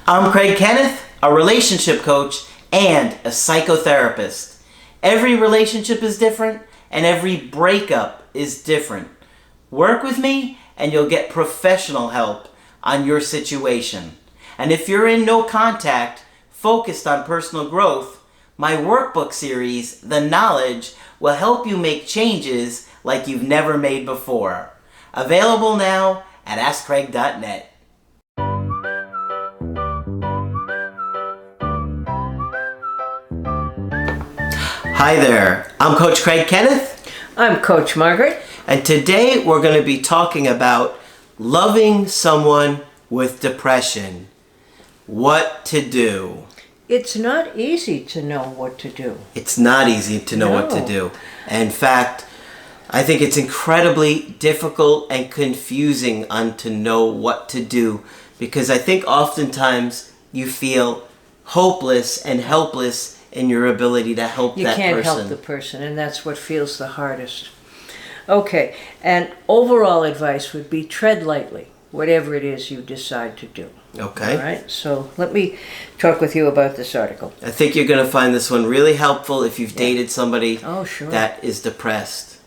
I'm Craig Kenneth, a relationship coach and a psychotherapist. Every relationship is different and every breakup is different. Work with me and you'll get professional help on your situation. And if you're in no contact, focused on personal growth, my workbook series, The Knowledge, will help you make changes like you've never made before. Available now at AskCraig.net. Hi there, I'm Coach Craig Kenneth. I'm Coach Margaret. And today we're going to be talking about loving someone with depression. What to do. It's not easy to know what to do. It's not easy to know what to do. In fact, I think it's incredibly difficult and confusing to know what to do, because I think oftentimes you feel hopeless and helpless in your ability to help that person. You can't help the person, and that's what feels the hardest. Okay, and overall advice would be tread lightly, whatever it is you decide to do. Okay. All right, so let me talk with you about this article. I think you're going to find this one really helpful if you've dated somebody that is depressed.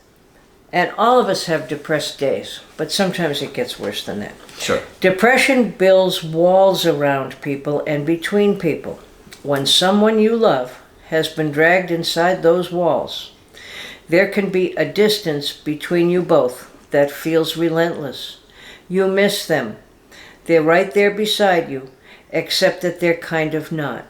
And all of us have depressed days, but sometimes it gets worse than that. Sure. Depression builds walls around people and between people. When someone you love has been dragged inside those walls, there can be a distance between you both that feels relentless. You miss them. They're right there beside you, except that they're kind of not.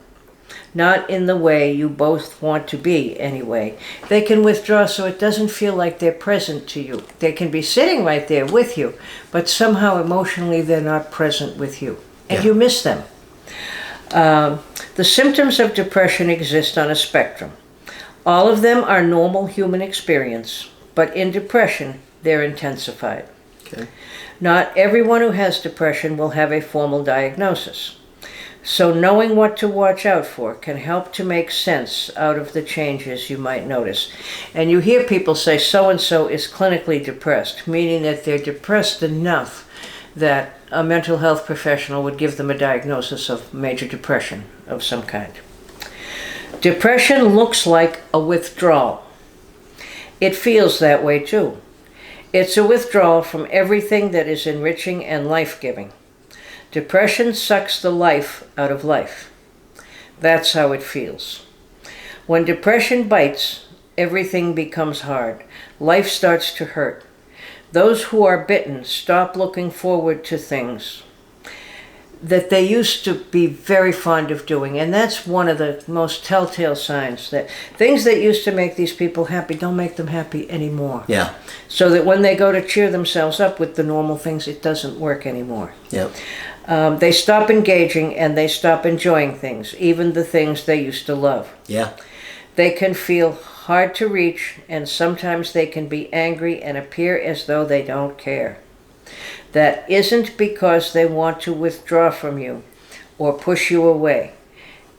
Not in the way you both want to be, anyway. They can withdraw so it doesn't feel like they're present to you. They can be sitting right there with you, but somehow emotionally they're not present with you. And you miss them. The symptoms of depression exist on a spectrum. All of them are normal human experience, but in depression, they're intensified. Okay. Not everyone who has depression will have a formal diagnosis. So knowing what to watch out for can help to make sense out of the changes you might notice. And you hear people say so-and-so is clinically depressed, meaning that they're depressed enough that a mental health professional would give them a diagnosis of major depression of some kind. Depression looks like a withdrawal. It feels that way too. It's a withdrawal from everything that is enriching and life-giving. Depression sucks the life out of life. That's how it feels. When depression bites, everything becomes hard. Life starts to hurt. Those who are bitten stop looking forward to things that they used to be very fond of doing. And that's one of the most telltale signs that things that used to make these people happy don't make them happy anymore. Yeah. So that when they go to cheer themselves up with the normal things, it doesn't work anymore. Yep. They stop engaging and they stop enjoying things, even the things they used to love. Yeah. They can feel hard to reach, and sometimes they can be angry and appear as though they don't care. That isn't because they want to withdraw from you or push you away.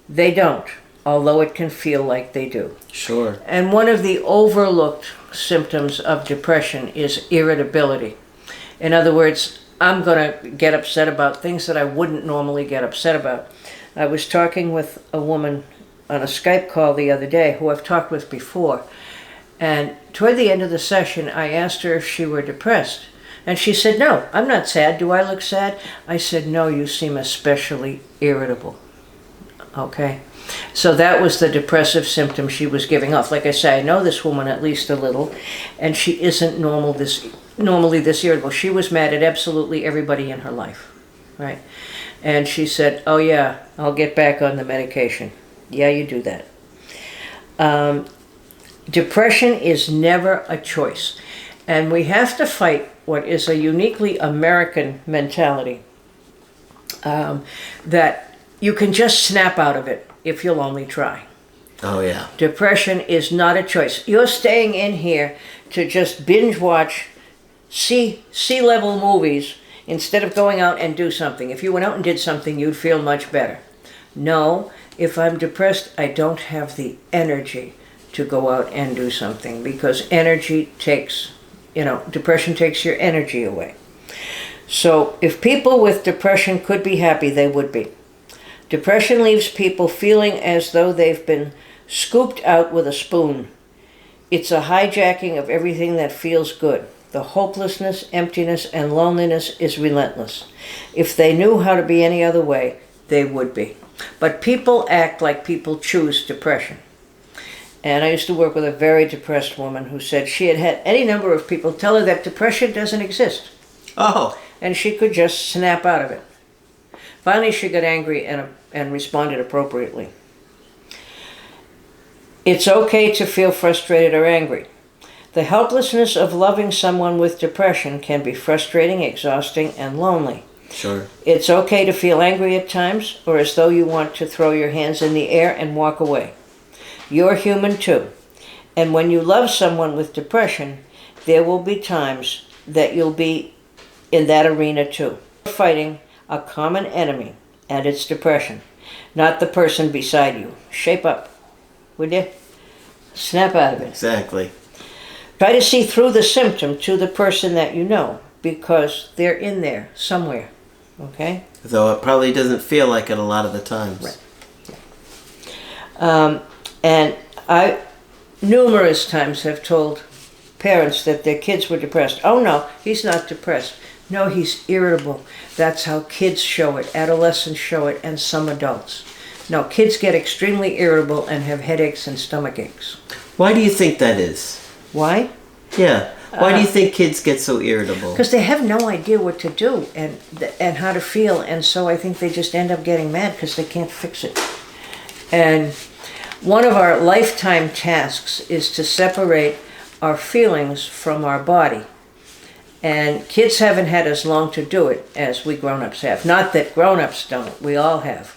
They don't, although it can feel like they do. Sure. And one of the overlooked symptoms of depression is irritability. In other words, I'm going to get upset about things that I wouldn't normally get upset about. I was talking with a woman on a Skype call the other day who I've talked with before. And toward the end of the session, I asked her if she were depressed. And she said, "No, I'm not sad. Do I look sad?" I said, "No, you seem especially irritable." Okay. So that was the depressive symptom she was giving off. Like I say, I know this woman at least a little, and she isn't normally this irritable. She was mad at absolutely everybody in her life, right? And she said, "Oh yeah, I'll get back on the medication." Yeah, you do that. Depression is never a choice. And we have to fight what is a uniquely American mentality, that you can just snap out of it if you'll only try. Oh, yeah. Depression is not a choice. You're staying in here to just binge watch C-level movies instead of going out and do something. If you went out and did something, you'd feel much better. No, if I'm depressed, I don't have the energy to go out and do something, because energy takes, depression takes your energy away. So if people with depression could be happy, they would be. Depression leaves people feeling as though they've been scooped out with a spoon. It's a hijacking of everything that feels good. The hopelessness, emptiness, and loneliness is relentless. If they knew how to be any other way, they would be. But people act like people choose depression. And I used to work with a very depressed woman who said she had had any number of people tell her that depression doesn't exist. Oh. And she could just snap out of it. Finally, she got angry and responded appropriately. It's okay to feel frustrated or angry. The helplessness of loving someone with depression can be frustrating, exhausting, and lonely. Sure. It's okay to feel angry at times, or as though you want to throw your hands in the air and walk away. You're human too. And when you love someone with depression, there will be times that you'll be in that arena too. You're fighting a common enemy, and it's depression, not the person beside you. Shape up, would you? Snap out of it. Exactly. Try to see through the symptom to the person that you know, because they're in there somewhere, okay? Though it probably doesn't feel like it a lot of the times. Right. And I numerous times have told parents that their kids were depressed. Oh no, he's not depressed. No, he's irritable. That's how kids show it, adolescents show it, and some adults. No, kids get extremely irritable and have headaches and stomach aches. Why do you think that is? Why? Yeah. Why do you think kids get so irritable? Because they have no idea what to do and how to feel, and so I think they just end up getting mad because they can't fix it. And one of our lifetime tasks is to separate our feelings from our body. And kids haven't had as long to do it as we grown-ups have. Not that grown-ups don't, we all have.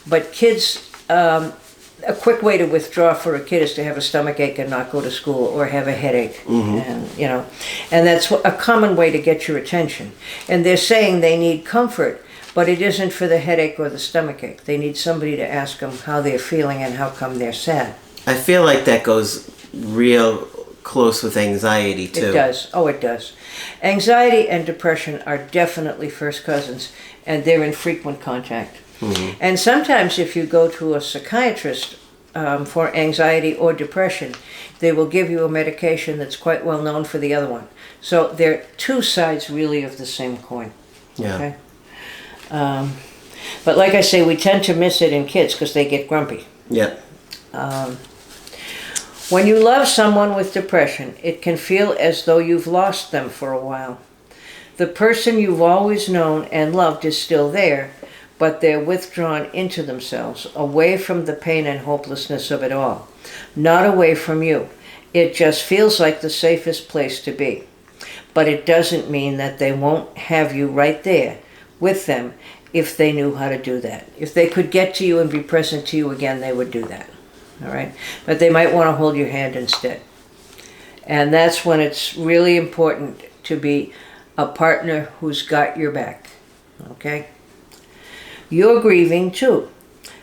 But kids, a quick way to withdraw for a kid is to have a stomach ache and not go to school, or have a headache. And and that's a common way to get your attention. And they're saying they need comfort, but it isn't for the headache or the stomach ache. They need somebody to ask them how they're feeling and how come they're sad. I feel like that goes real close with anxiety too. It does. Oh, it does. Anxiety and depression are definitely first cousins, and they're in frequent contact. And sometimes if you go to a psychiatrist for anxiety or depression, they will give you a medication that's quite well known for the other one. So they're two sides really of the same coin. Yeah. Okay? But like I say, we tend to miss it in kids because they get grumpy. Yep. When you love someone with depression, it can feel as though you've lost them for a while. The person you've always known and loved is still there, but they're withdrawn into themselves, away from the pain and hopelessness of it all, not away from you. It just feels like the safest place to be. But it doesn't mean that they won't have you right there with them if they knew how to do that. If they could get to you and be present to you again, they would do that. All right? But they might want to hold your hand instead. And that's when it's really important to be a partner who's got your back. Okay? You're grieving too.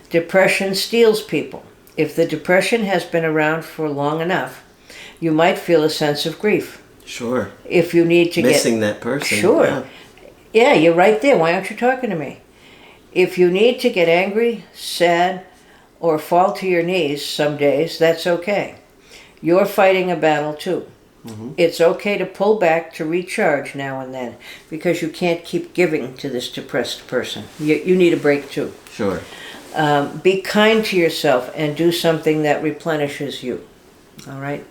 Depression steals people. If the depression has been around for long enough, you might feel a sense of grief. Sure. If you need to missing that person. Sure. Yeah, you're right there. Why aren't you talking to me? If you need to get angry, sad, or fall to your knees some days, that's okay. You're fighting a battle too. It's okay to pull back to recharge now and then, because you can't keep giving to this depressed person. You need a break too. Sure. Be kind to yourself and do something that replenishes you. All right?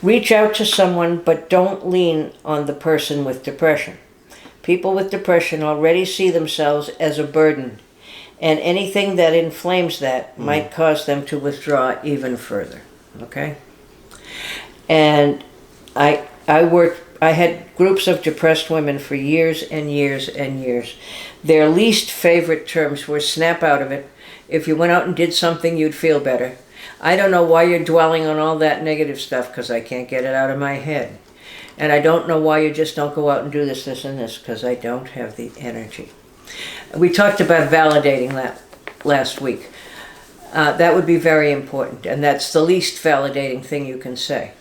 Reach out to someone, but don't lean on the person with depression. People with depression already see themselves as a burden, and anything that inflames that might cause them to withdraw even further. Okay? And I had groups of depressed women for years and years and years. Their least favorite terms were snap out of it. If you went out and did something, you'd feel better. I don't know why you're dwelling on all that negative stuff, because I can't get it out of my head. And I don't know why you just don't go out and do this, this, and this, because I don't have the energy. We talked about validating that last week. That would be very important, and that's the least validating thing you can say.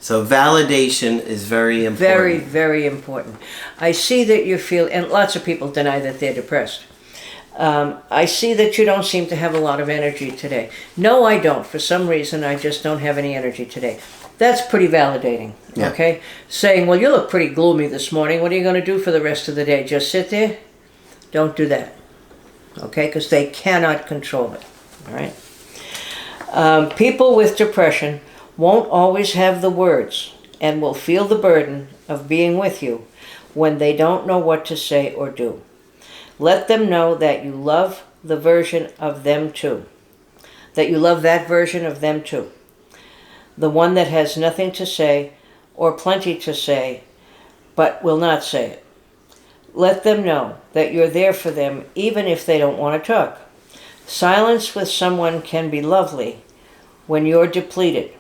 So validation is very important. Very, very important. I see that you feel, and lots of people deny that they're depressed. I see that you don't seem to have a lot of energy today. No, I don't. For some reason, I just don't have any energy today. That's pretty validating, Yeah. okay? Saying, well, you look pretty gloomy this morning. What are you going to do for the rest of the day? Just sit there? Don't do that, okay? Because they cannot control it, all right? People with depression won't always have the words and will feel the burden of being with you when they don't know what to say or do. Let them know that you love the version of them too. That you love that version of them too. The one that has nothing to say or plenty to say, but will not say it. Let them know that you're there for them even if they don't want to talk. Silence with someone can be lovely when you're depleted.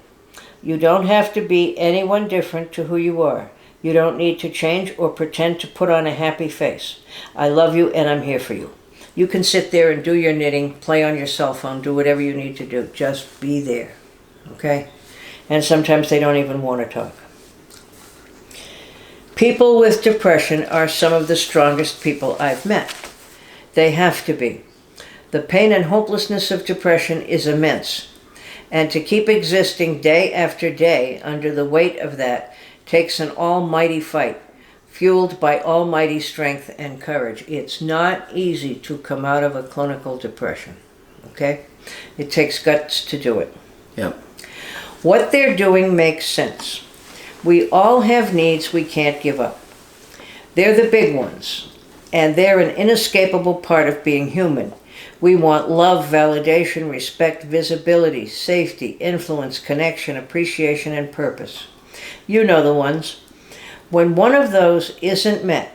You don't have to be anyone different to who you are. You don't need to change or pretend to put on a happy face. I love you and I'm here for you. You can sit there and do your knitting, play on your cell phone, do whatever you need to do. Just be there, okay? And sometimes they don't even want to talk. People with depression are some of the strongest people I've met. They have to be. The pain and hopelessness of depression is immense. And to keep existing day after day under the weight of that takes an almighty fight, fueled by almighty strength and courage. It's not easy to come out of a clinical depression, okay? It takes guts to do it. Yep. What they're doing makes sense. We all have needs we can't give up. They're the big ones, and they're an inescapable part of being human. We want love, validation, respect, visibility, safety, influence, connection, appreciation, and purpose. You know the ones. When one of those isn't met,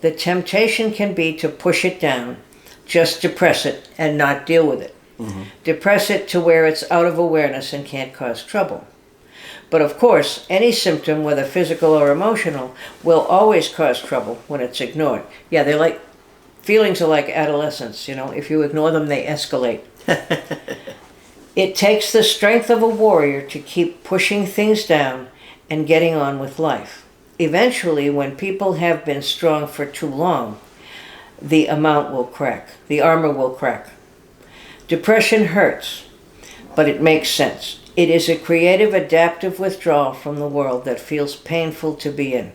the temptation can be to push it down, just depress it, and not deal with it. Mm-hmm. Depress it to where it's out of awareness and can't cause trouble. But of course, any symptom, whether physical or emotional, will always cause trouble when it's ignored. Yeah, they're like, feelings are like adolescence, you know. If you ignore them, they escalate. It takes the strength of a warrior to keep pushing things down and getting on with life. Eventually, when people have been strong for too long, the armor will crack. Depression hurts, but it makes sense. It is a creative, adaptive withdrawal from the world that feels painful to be in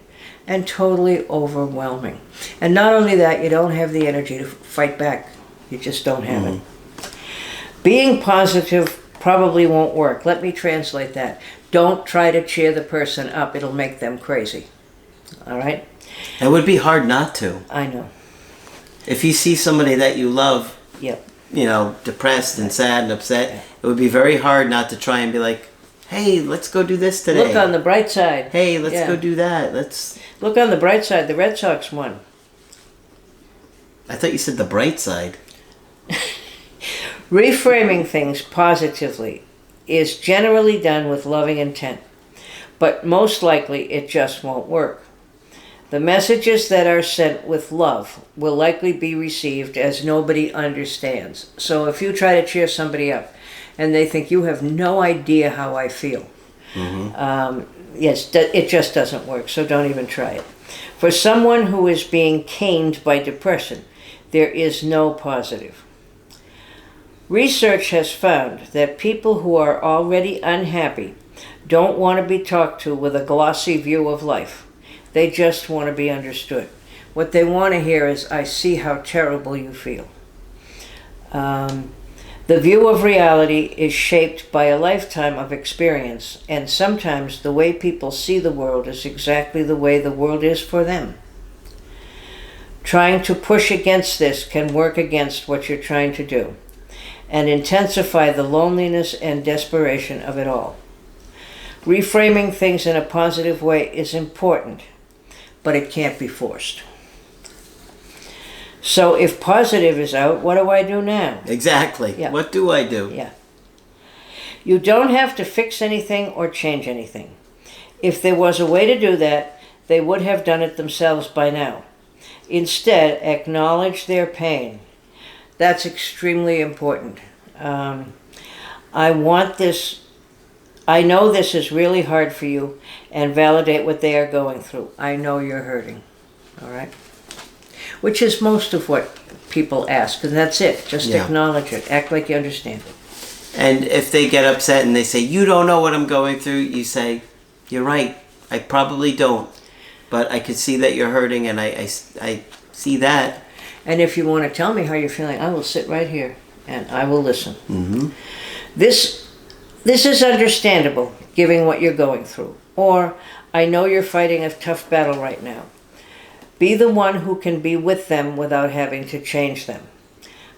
and totally overwhelming. And not only that, you don't have the energy to fight back. You just don't have it. Being positive probably won't work. Let me translate that. Don't try to cheer the person up. It'll make them crazy. All right? It would be hard not to. I know. If you see somebody that you love, Yep. you know, depressed and sad and upset, it would be very hard not to try and be like, hey, let's go do this today. Look on the bright side. Hey, let's go do that. Look on the bright side. The Red Sox won. I thought you said the bright side. Reframing things positively is generally done with loving intent, but most likely it just won't work. The messages that are sent with love will likely be received as nobody understands. So if you try to cheer somebody up and they think you have no idea how I feel, yes, it just doesn't work, so don't even try it. For someone who is being caned by depression, there is no positive. Research has found that people who are already unhappy don't want to be talked to with a glossy view of life. They just want to be understood. What they want to hear is, I see how terrible you feel. The view of reality is shaped by a lifetime of experience, and sometimes the way people see the world is exactly the way the world is for them. Trying to push against this can work against what you're trying to do and intensify the loneliness and desperation of it all. Reframing things in a positive way is important, but it can't be forced. So if positive is out, what do I do now? Exactly. Yeah. What do I do? Yeah. You don't have to fix anything or change anything. If there was a way to do that, they would have done it themselves by now. Instead, acknowledge their pain. That's extremely important. I want this I know this is really hard for you, and validate what they are going through. I know you're hurting. All right? Which is most of what people ask, and that's it. Just acknowledge it. Act like you understand it. And if they get upset and they say, you don't know what I'm going through, you say, you're right. I probably don't. But I can see that you're hurting, and I see that. And if you want to tell me how you're feeling, I will sit right here, and I will listen. Mm-hmm. This is understandable, given what you're going through. Or, I know you're fighting a tough battle right now. Be the one who can be with them without having to change them.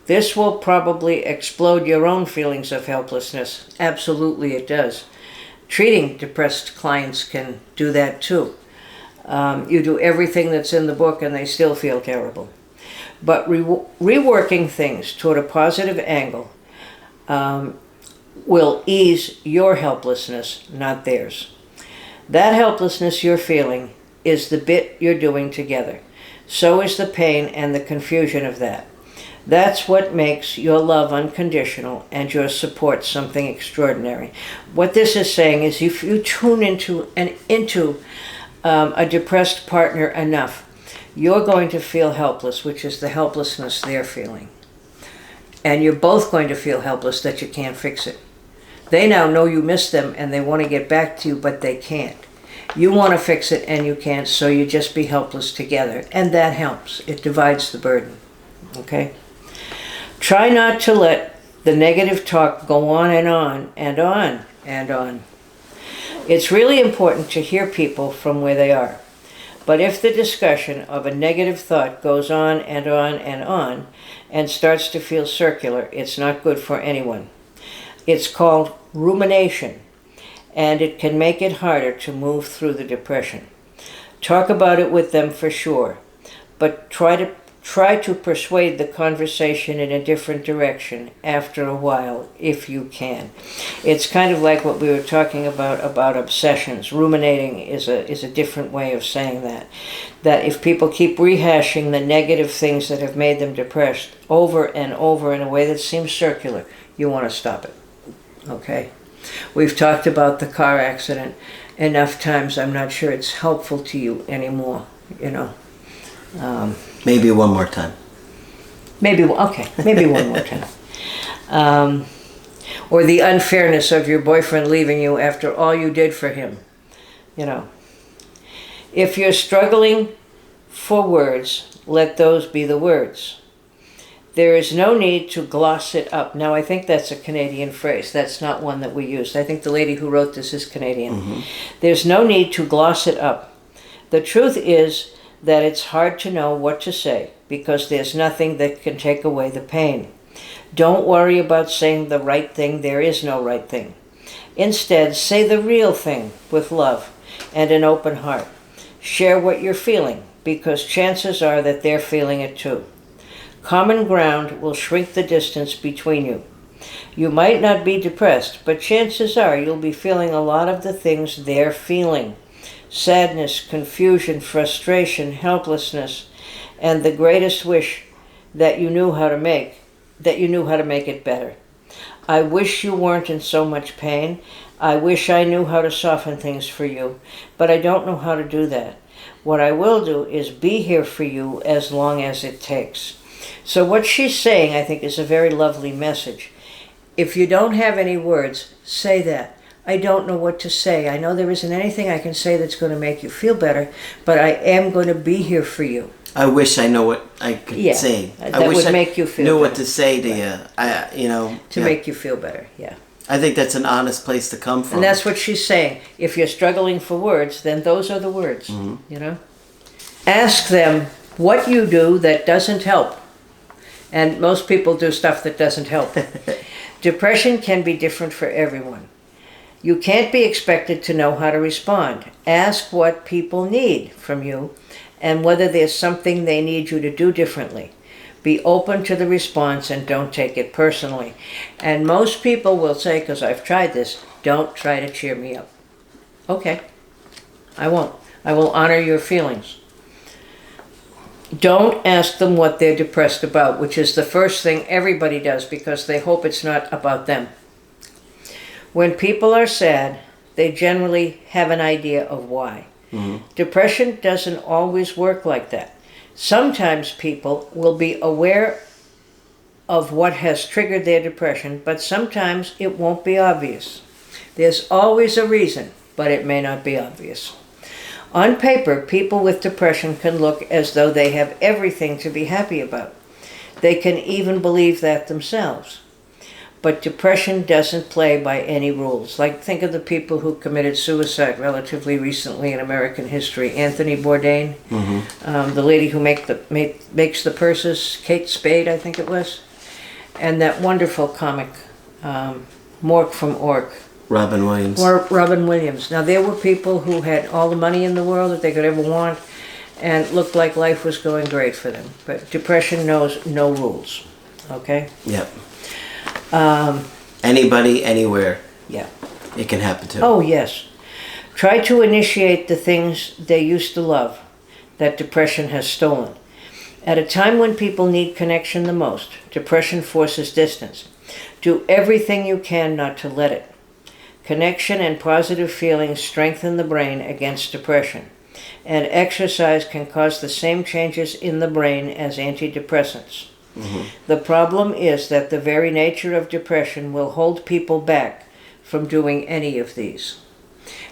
This will probably explode your own feelings of helplessness. Absolutely it does. Treating depressed clients can do that too. You do everything that's in the book and they still feel terrible. But reworking things toward a positive angle will ease your helplessness, not theirs. That helplessness you're feeling is the bit you're doing together. So is the pain and the confusion of that. That's what makes your love unconditional and your support something extraordinary. What this is saying is if you tune into a depressed partner enough, you're going to feel helpless, which is the helplessness they're feeling. And you're both going to feel helpless that you can't fix it. They now know you miss them and they want to get back to you, but they can't. You want to fix it and you can't, so you just be helpless together. And that helps. It divides the burden. Okay? Try not to let the negative talk go on and on and on and on. It's really important to hear people from where they are. But if the discussion of a negative thought goes on and on and on and starts to feel circular, it's not good for anyone. It's called rumination, and it can make it harder to move through the depression. Talk about it with them for sure, but try to persuade the conversation in a different direction after a while, if you can. It's kind of like what we were talking about obsessions. Ruminating is a different way of saying that. That if people keep rehashing the negative things that have made them depressed over and over in a way that seems circular, you want to stop it. Okay? We've talked about the car accident enough times. I'm not sure it's helpful to you anymore, you know. Maybe one more time. Maybe one more time. Or the unfairness of your boyfriend leaving you after all you did for him. You know. If you're struggling for words, let those be the words. There is no need to gloss it up. Now, I think that's a Canadian phrase. That's not one that we use. I think the lady who wrote this is Canadian. Mm-hmm. There's no need to gloss it up. The truth is that it's hard to know what to say because there's nothing that can take away the pain. Don't worry about saying the right thing. There is no right thing. Instead, say the real thing with love and an open heart. Share what you're feeling because chances are that they're feeling it too. Common ground will shrink the distance between you. You might not be depressed, but chances are you'll be feeling a lot of the things they're feeling. Sadness, confusion, frustration, helplessness, and the greatest wish that you knew how to make it better. I wish you weren't in so much pain. I wish I knew how to soften things for you, but I don't know how to do that. What I will do is be here for you as long as it takes. So what she's saying, I think, is a very lovely message. If you don't have any words, say that. I don't know what to say. I know there isn't anything I can say that's going to make you feel better, but I am going to be here for you. I wish I know what I could say. That would make you feel better. Knew what to say to you. To make you feel better, yeah. I think that's an honest place to come from. And that's what she's saying. If you're struggling for words, then those are the words, you know. Ask them what you do that doesn't help. And most people do stuff that doesn't help. Depression can be different for everyone. You can't be expected to know how to respond. Ask what people need from you and whether there's something they need you to do differently. Be open to the response and don't take it personally. And most people will say, because I've tried this, don't try to cheer me up. Okay, I won't. I will honor your feelings. Don't ask them what they're depressed about, which is the first thing everybody does because they hope it's not about them. When people are sad, they generally have an idea of why. Depression doesn't always work like that. Sometimes people will be aware of what has triggered their depression, but sometimes it won't be obvious. There's always a reason, but it may not be obvious. On paper, people with depression can look as though they have everything to be happy about. They can even believe that themselves. But depression doesn't play by any rules. Like, think of the people who committed suicide relatively recently in American history. Anthony Bourdain, the lady who makes the purses, Kate Spade, I think it was. And that wonderful comic, Mork from Ork. Robin Williams. Robin Williams. Now, there were people who had all the money in the world that they could ever want and looked like life was going great for them. But depression knows no rules. Okay? Yep. Anybody, anywhere. Yeah. It can happen to. Oh, yes. Try to initiate the things they used to love that depression has stolen. At a time when people need connection the most, depression forces distance. Do everything you can not to let it. Connection and positive feelings strengthen the brain against depression, and exercise can cause the same changes in the brain as antidepressants. The problem is that the very nature of depression will hold people back from doing any of these.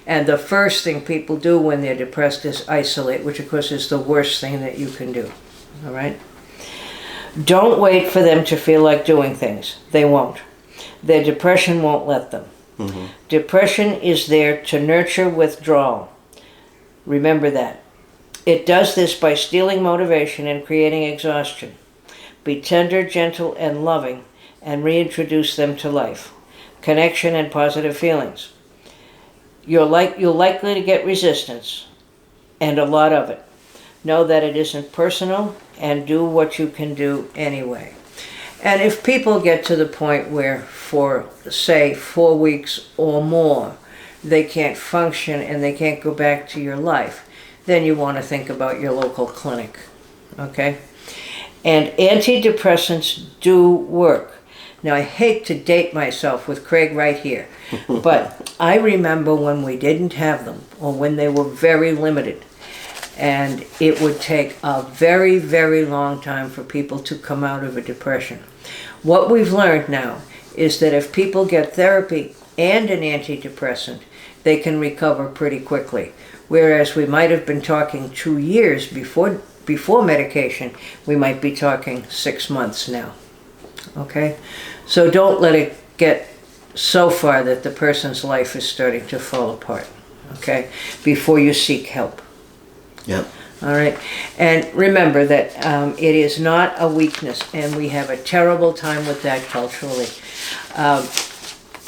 And the first thing people do when they're depressed is isolate, which of course is the worst thing that you can do. All right? Don't wait for them to feel like doing things. They won't. Their depression won't let them. Depression is there to nurture withdrawal. Remember that. It does this by stealing motivation and creating exhaustion. Be tender, gentle, and loving, and reintroduce them to life. Connection and positive feelings. You're likely to get resistance, and a lot of it. Know that it isn't personal, and do what you can do anyway. And if people get to the point where, for, say, 4 weeks or more, they can't function and they can't go back to your life, then you want to think about your local clinic. Okay? And antidepressants do work. Now, I hate to date myself with Craig right here, but I remember when we didn't have them, or when they were very limited, and it would take a very, very long time for people to come out of a depression. What we've learned now is that if people get therapy and an antidepressant, they can recover pretty quickly. Whereas we might have been talking 2 years before medication, we might be talking 6 months now. Okay? So don't let it get so far that the person's life is starting to fall apart. Okay? Before you seek help. Yep. All right? And remember that it is not a weakness, and we have a terrible time with that culturally.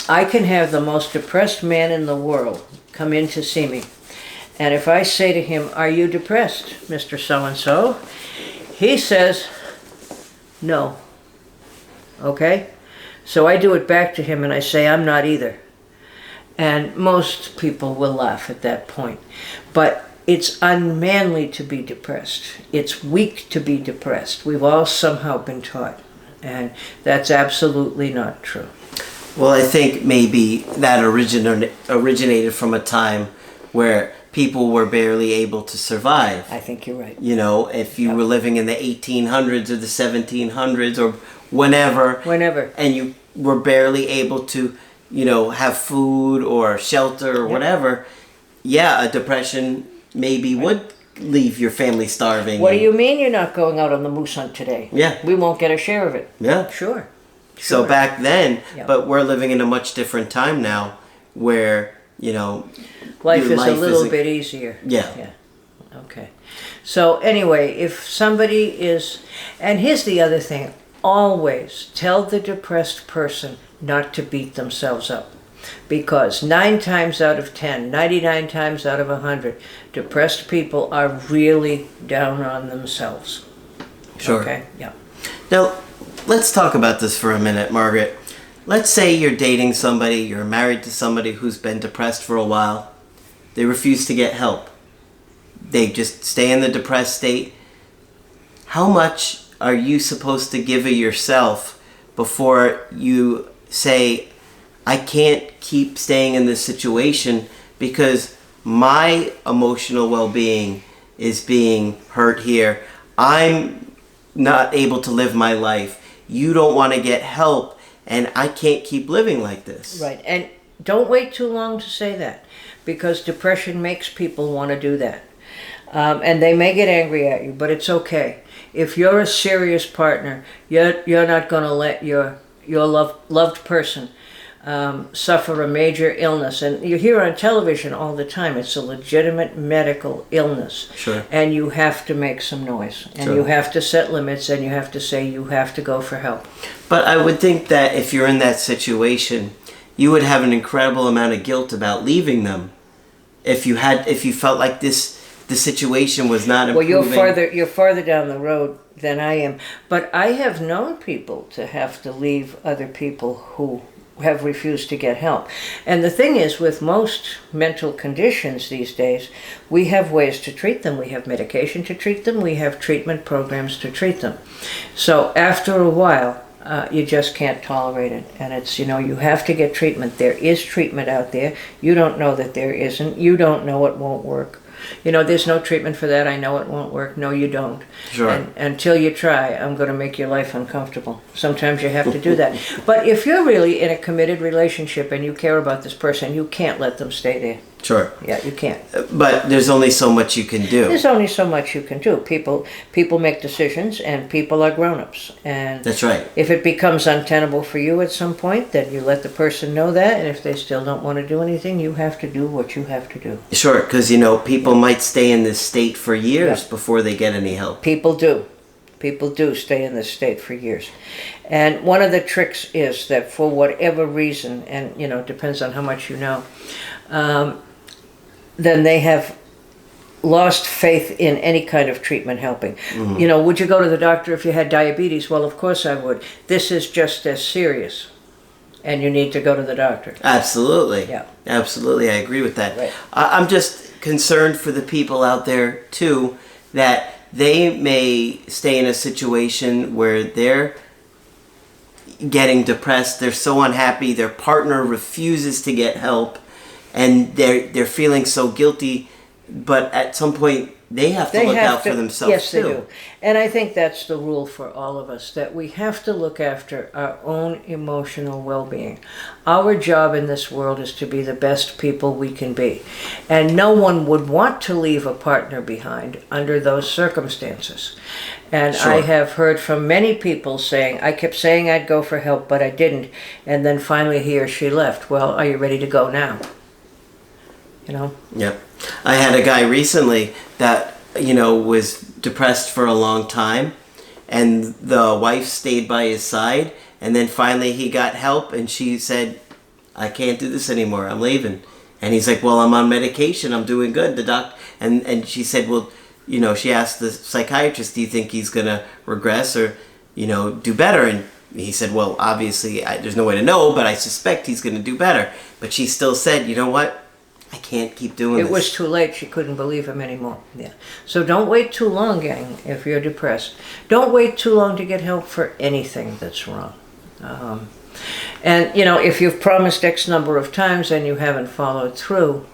I can have the most depressed man in the world come in to see me. And if I say to him, "Are you depressed, Mr. So-and-so?" he says, "No." Okay? So I do it back to him and I say, "I'm not either." And most people will laugh at that point. But it's unmanly to be depressed. It's weak to be depressed. We've all somehow been taught. And that's absolutely not true. Well, I think maybe that originated from a time where people were barely able to survive. I think you're right. You know, if you were living in the 1800s or the 1700s or whenever, and you were barely able to, you know, have food or shelter or whatever, yeah, a depression maybe would leave your family starving. What do you mean you're not going out on the moose hunt today? Yeah. We won't get a share of it. Yeah. Sure. So back then, but we're living in a much different time now where, you know, life is a little bit easier. Yeah. Okay. So anyway, if somebody is, and here's the other thing, always tell the depressed person not to beat themselves up. Because 9 times out of 10, 99 times out of 100, depressed people are really down on themselves. Sure. Okay? Yeah. Now, let's talk about this for a minute, Margaret. Let's say you're dating somebody, you're married to somebody who's been depressed for a while. They refuse to get help. They just stay in the depressed state. How much are you supposed to give of yourself before you say, I can't keep staying in this situation because my emotional well-being is being hurt here. I'm not able to live my life. You don't want to get help, and I can't keep living like this. Right, and don't wait too long to say that, because depression makes people want to do that. And they may get angry at you, but it's okay. If you're a serious partner, you're not going to let your loved person suffer a major illness. And you hear on television all the time, it's a legitimate medical illness. Sure. And you have to make some noise. And you have to set limits, and you have to say you have to go for help. But I would think that if you're in that situation, you would have an incredible amount of guilt about leaving them. If you felt like the situation was not improving. Well, you're farther down the road than I am. But I have known people to have to leave other people who have refused to get help. And the thing is, with most mental conditions these days, we have ways to treat them. We have medication to treat them. We have treatment programs to treat them. So after a while, you just can't tolerate it. And it's, you have to get treatment. There is treatment out there. You don't know that there isn't. You don't know it won't work. There's no treatment for that. I know it won't work. No, you don't. Sure. And until you try, I'm going to make your life uncomfortable. Sometimes you have to do that. But if you're really in a committed relationship and you care about this person, you can't let them stay there. Sure. Yeah, you can't. But there's only so much you can do. There's only so much you can do. People make decisions, and people are grown-ups. And that's right. If it becomes untenable for you at some point, then you let the person know that. And if they still don't want to do anything, you have to do what you have to do. Sure, because people might stay in this state for years before they get any help. People do. People do stay in this state for years. And one of the tricks is that for whatever reason, and depends on how much you know, then they have lost faith in any kind of treatment helping. Mm-hmm. Would you go to the doctor if you had diabetes? Well, of course I would. This is just as serious, and you need to go to the doctor. Absolutely. Yeah. Absolutely, I agree with that. Right. I'm just concerned for the people out there, too, that they may stay in a situation where they're getting depressed, they're so unhappy, their partner refuses to get help, and they're feeling so guilty, but at some point they have to look out for themselves. Yes, too. They do. And I think that's the rule for all of us, that we have to look after our own emotional well-being. Our job in this world is to be the best people we can be. And no one would want to leave a partner behind under those circumstances. And Sure. I have heard from many people saying, I kept saying I'd go for help, but I didn't. And then finally he or she left. Well, are you ready to go now? Yep. I had a guy recently that, was depressed for a long time, and the wife stayed by his side, and then finally he got help, and she said, I can't do this anymore, I'm leaving. And he's like, well, I'm on medication, I'm doing good. The doc, and she said, well, she asked the psychiatrist, do you think he's going to regress or, do better? And he said, well, obviously, there's no way to know, but I suspect he's going to do better. But she still said, you know what? I can't keep doing this. It was too late. She couldn't believe him anymore. Yeah. So don't wait too long, gang, if you're depressed. Don't wait too long to get help for anything that's wrong. And, if you've promised X number of times and you haven't followed through,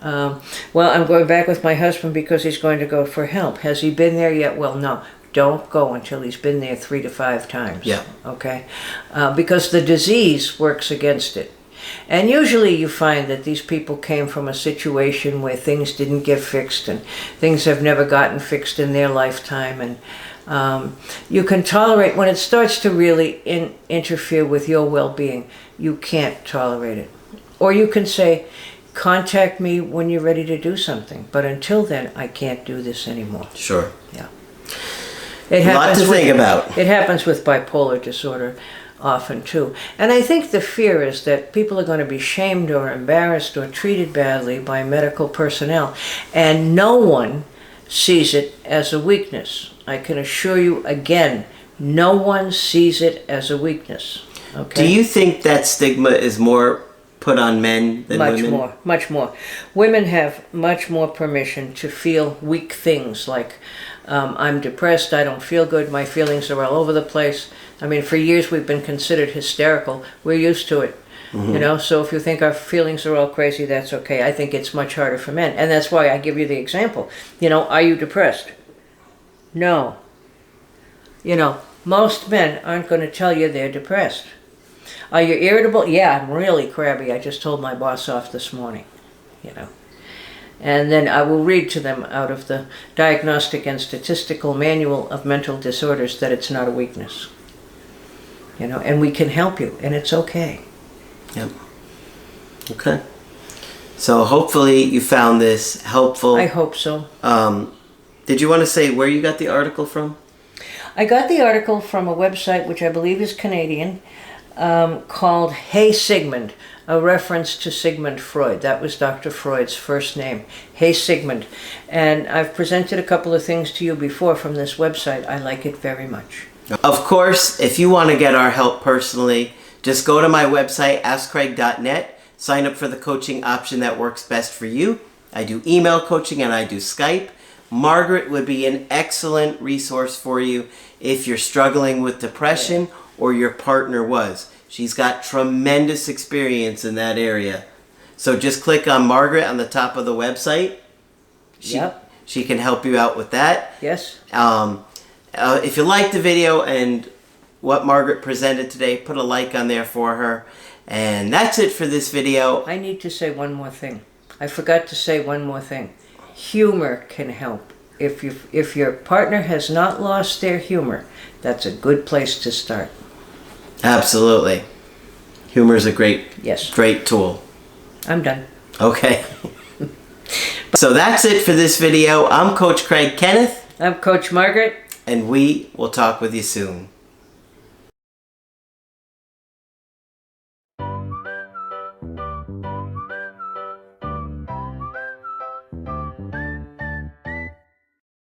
well, I'm going back with my husband because he's going to go for help. Has he been there yet? Well, no. Don't go until he's been there 3 to 5 times. Yeah. Okay? Because the disease works against it. And usually you find that these people came from a situation where things didn't get fixed and things have never gotten fixed in their lifetime. And you can tolerate, when it starts to really interfere with your well-being, you can't tolerate it. Or you can say, contact me when you're ready to do something. But until then, I can't do this anymore. Sure. Yeah. A lot to think about. It happens with bipolar disorder often too. And I think the fear is that people are going to be shamed or embarrassed or treated badly by medical personnel, and no one sees it as a weakness. I can assure you again, no one sees it as a weakness. Okay? Do you think that stigma is more put on men than women? Much more. Women have much more permission to feel weak things like, I'm depressed, I don't feel good, my feelings are all over the place. I mean, for years we've been considered hysterical. We're used to it. You know, so if you think our feelings are all crazy, that's okay. I think it's much harder for men. And that's why I give you the example. You know, are you depressed? No. You know, most men aren't going to tell you they're depressed. Are you irritable? Yeah, I'm really crabby. I just told my boss off this morning, you know. And then I will read to them out of the Diagnostic and Statistical Manual of Mental Disorders that it's not a weakness. You know, and we can help you, and it's okay. Yep. Okay. So hopefully you found this helpful. I hope so. Did you want to say where you got the article from? I got the article from a website which I believe is Canadian, called Hey Sigmund, a reference to Sigmund Freud. That was Dr. Freud's first name, Hey Sigmund. And I've presented a couple of things to you before from this website. I like it very much. Of course, if you want to get our help personally, just go to my website, askcraig.net, sign up for the coaching option that works best for you. I do email coaching and I do Skype. Margaret would be an excellent resource for you if you're struggling with depression or your partner was. She's got tremendous experience in that area. So just click on Margaret on the top of the website. She can help you out with that. Yes. If you liked the video and what Margaret presented today, put a like on there for her. And that's it for this video. I need to say one more thing. I forgot to say one more thing. Humor can help. If your partner has not lost their humor, that's a good place to start. Absolutely. Humor is a great tool. I'm done. Okay. So that's it for this video. I'm Coach Craig Kenneth. I'm Coach Margaret. And we will talk with you soon.